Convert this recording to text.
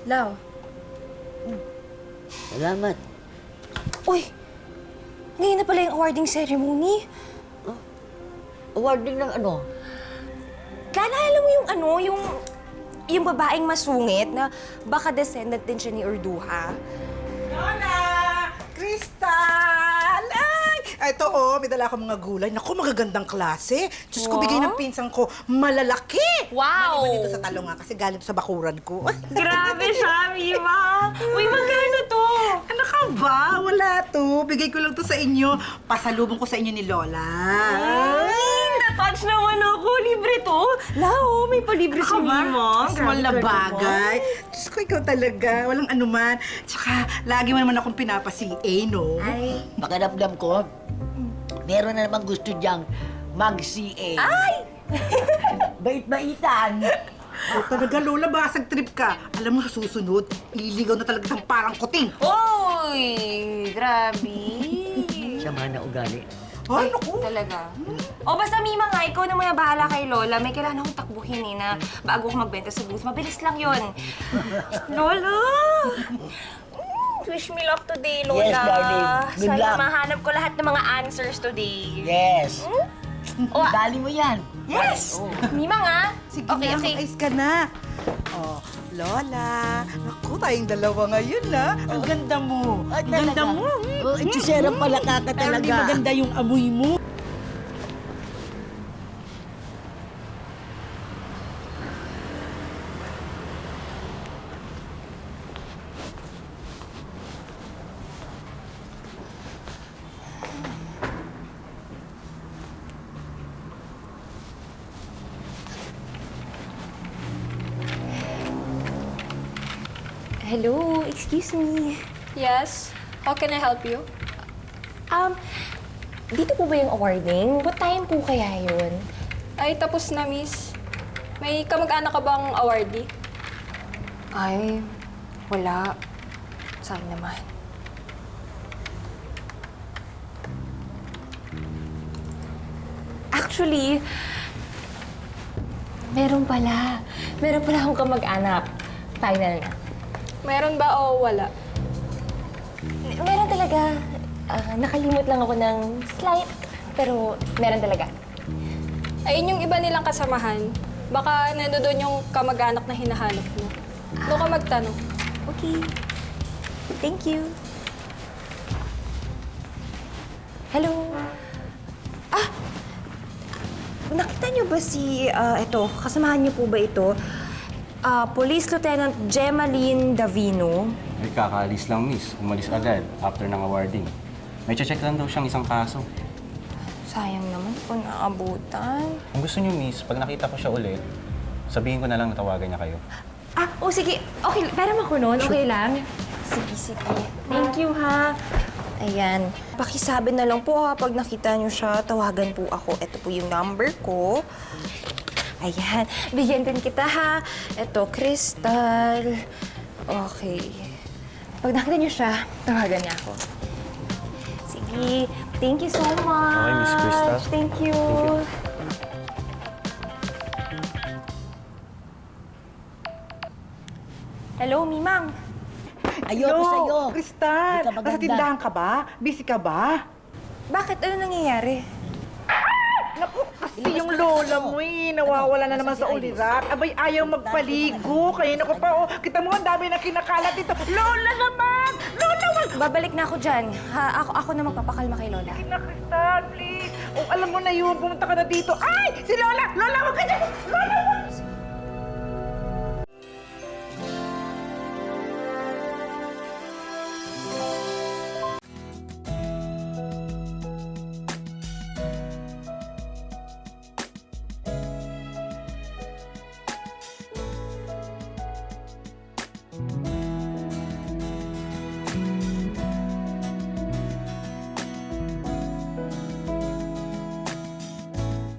Lau. Salamat. Uy! Ngayon na pala yung awarding ceremony. Awarding ng ano? Naalala mo yung yung babaeng masungit na baka descendant din siya ni Urduha? Lola! Crystal! Ay! Ito may dala akong mga gulay. Naku, magagandang klase. Diyos ko, bigay ng pinsan ko, malalaki! Wow! Maliban dito sa talong nga kasi galing sa bakuran ko. Grabe siya, Mima! Uy, magkano to? Ano ka ba? Wala to. Bigay ko lang to sa inyo. Pasalubong ko sa inyo ni Lola. Na-touch naman ako. Libre to. Lau, may palibre si Mima. Small na bagay. Diyos ko, ikaw talaga. Walang anuman. Tsaka, lagi mo naman akong pinapa-CA, no? Ay. Pakiramdam ko, meron na namang gusto diyang mag-CA. Ay! Bait-baitan. Talaga, Lola, basag trip ka. Alam mo, sa susunod, liligaw na talaga ng parang kuting. Uy! Grabe. Sama na ugali. Ay, naku. Talaga. O basta Mima nga, ikaw na muna bahala kay Lola. May kailangan akong takbuhin na bago ako magbenta sa booth. Mabilis lang yun. Lola! Wish me luck today, Lola. Yes, darling. Good Sana luck. mahanap ko lahat ng mga answers today. Yes. O, Dali mo yan. yes! Mima nga. Sige Okay, na, okay. ayos ka na. Lola. Naku, tayong dalawa ngayon, na. Ang ganda mo. Ay, Ang ganda talaga. mo. Oh, hechicera pala ka Pero talaga. di maganda yung amoy mo. Hello, excuse me. Yes? How can I help you? Dito po ba yung awarding? What time po kaya yun? Ay, tapos na, miss. May kamag-anak ka bang awardee? Ay, wala. Sayang naman. Actually, meron pala. Meron pala akong kamag-anak. Final na. Meron ba o wala? Meron talaga. Nakalimot lang ako ng slight, pero meron talaga. Ayun yung iba nilang kasamahan. Baka nandoon yung kamag-anak na hinahanap mo. Doon ka magtanong. Okay. Thank you. Hello? Nakita niyo ba si, kasamahan niyo po ba ito? Police Lieutenant Gemaline Davino. Ay, kakaalis lang, miss. Umalis agad after ng awarding. May check lang daw siyang isang kaso. Sayang naman po naabutan. Kung gusto niyo, miss, pag nakita ko siya ulit, sabihin ko na lang na tawagan niya kayo. Sige. Okay, pero ako nun, okay lang? Sige. Thank you, ha. Ayan. Pakisabi na lang po, ha. Pag nakita niyo siya, tawagan po ako. Ito po yung number ko. Ayan. Bigyan din kita, ha. Ito, Crystal. Okay. Pag nakita niyo siya, tawagan niya ako. Sige. Thank you so much. Okay, Miss Crystal. Thank you. Thank you. Hello, Mimang. Ayoko sa'yo. Crystal. Di ka maganda. Nasa tindahan ka ba? Busy ka ba? Bakit? Ano nangyayari? Naku, kasi yung lola mo nawawala na naman sa ulirat. Abay, ayaw magpaligo. Kaya naku pa, kita mo, ang dami na kinakalat dito. Lola naman! Lola, wag! Babalik na ako dyan. Ha, ako na magpapakalma kay Lola. Na, Crystal, please. Alam mo na yun, pumunta ka na dito. Ay! Si Lola! Lola, wag ka dyan! Lola, wag!